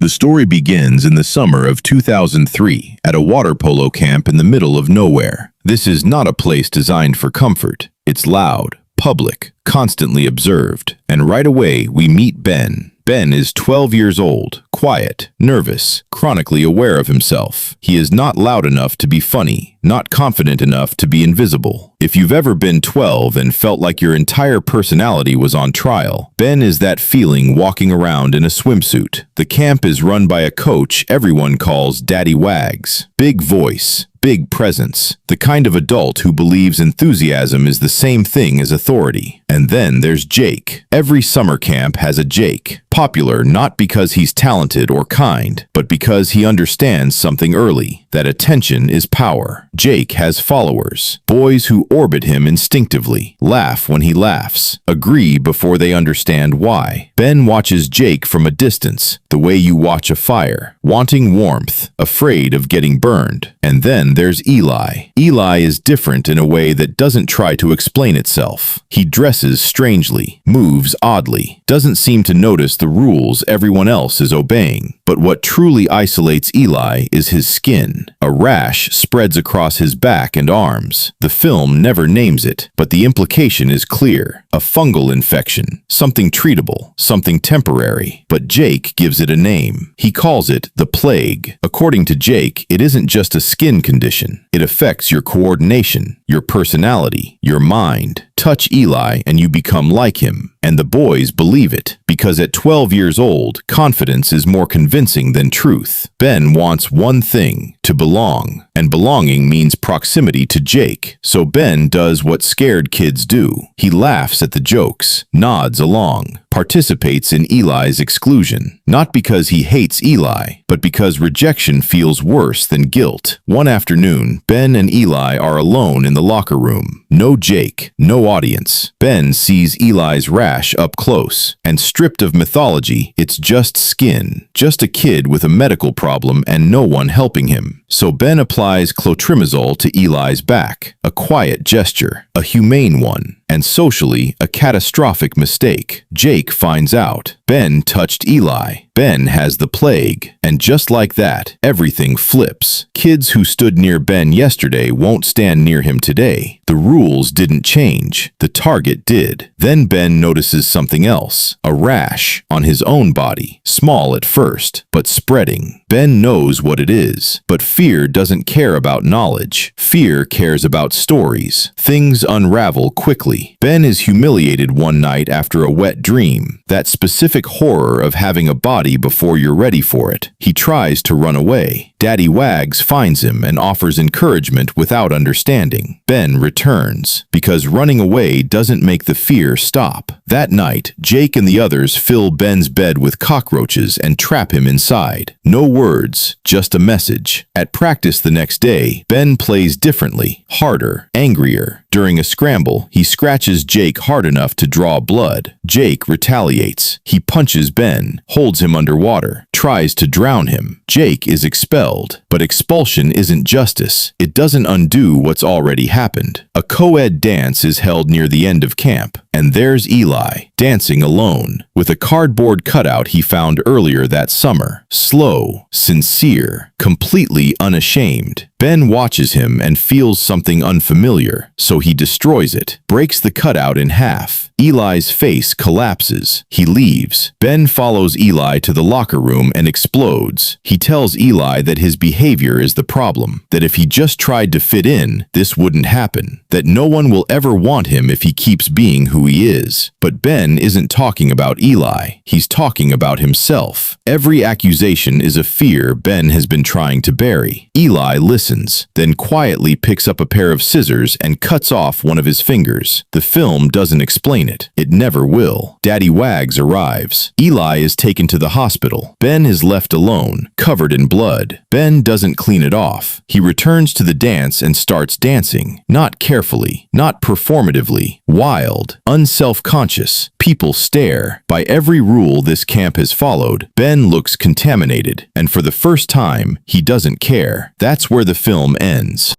The story begins in the summer of 2003 at a water polo camp in the middle of nowhere. This is not a place designed for comfort. It's loud, public, constantly observed. And right away, we meet Ben. Ben is 12 years old, quiet, nervous, chronically aware of himself. He is not loud enough to be funny, not confident enough to be invisible. If you've ever been 12 and felt like your entire personality was on trial, Ben is that feeling walking around in a swimsuit. The camp is run by a coach everyone calls Daddy Wags. Big voice, big presence, the kind of adult who believes enthusiasm is the same thing as authority. And then there's Jake. Every summer camp has a Jake. Popular not because he's talented or kind, but because he understands something early, that attention is power. Jake has followers, boys who orbit him instinctively, laugh when he laughs, agree before they understand why. Ben watches Jake from a distance, the way you watch a fire, wanting warmth, afraid of getting burned. And then there's Eli. Eli is different in a way that doesn't try to explain itself. He dresses strangely, moves oddly, doesn't seem to notice the rules everyone else is obeying. But what truly isolates Eli is his skin. A rash spreads across his back and arms. The film never names it, but the implication is clear. A fungal infection, something treatable, something temporary. But Jake gives it a name. He calls it the plague. According to Jake, it isn't just a skin condition. It affects your coordination, your personality, your mind. Touch Eli and you become like him. And the boys believe it, because at 12 years old, confidence is more convincing than truth. Ben wants one thing, to belong. And belonging means proximity to Jake. So Ben does what scared kids do. He laughs at the jokes, nods along, participates in Eli's exclusion. Not because he hates Eli, but because rejection feels worse than guilt. One afternoon, Ben and Eli are alone in the locker room. No Jake, no audience. Ben sees Eli's rash up close, and stripped of mythology, it's just skin. Just a kid with a medical problem and no one helping him. So Ben applies clotrimazole to Eli's back. A quiet gesture, a humane one, and socially, a catastrophic mistake. Jake finds out. Ben touched Eli. Ben has the plague. And just like that, everything flips. Kids who stood near Ben yesterday won't stand near him today. The rules didn't change. The target did. Then Ben notices something else. A rash on his own body. Small at first, but spreading. Ben knows what it is. But fear doesn't care about knowledge. Fear cares about stories. Things unravel quickly. Ben is humiliated one night after a wet dream. That specific horror of having a body before you're ready for it. He tries to run away. Daddy Wags finds him and offers encouragement without understanding. Ben returns, because running away doesn't make the fear stop. That night, Jake and the others fill Ben's bed with cockroaches and trap him inside. No words, just a message. At practice the next day, Ben plays differently, harder, angrier. During a scramble, he scratches Jake hard enough to draw blood. Jake retaliates. He punches Ben, holds him underwater, tries to drown him. Jake is expelled. But expulsion isn't justice. It doesn't undo what's already happened. A co-ed dance is held near the end of camp. And there's Eli, dancing alone, with a cardboard cutout he found earlier that summer. Slow, sincere, completely unashamed. Ben watches him and feels something unfamiliar, so he destroys it, breaks the cutout in half. Eli's face collapses. He leaves. Ben follows Eli to the locker room and explodes. He tells Eli that his behavior is the problem, that if he just tried to fit in, this wouldn't happen, that no one will ever want him if he keeps being who he is. But Ben isn't talking about Eli. He's talking about himself. Every accusation is a fear Ben has been trying to bury. Eli listens, then quietly picks up a pair of scissors and cuts off one of his fingers. The film doesn't explain it. It never will. Daddy Wags arrives. Eli is taken to the hospital. Ben is left alone, covered in blood. Ben doesn't clean it off. He returns to the dance and starts dancing. Not carefully, not performatively. Wild, unself-conscious. People stare. By every rule this camp has followed, Ben looks contaminated. And for the first time, he doesn't care. That's where the film ends.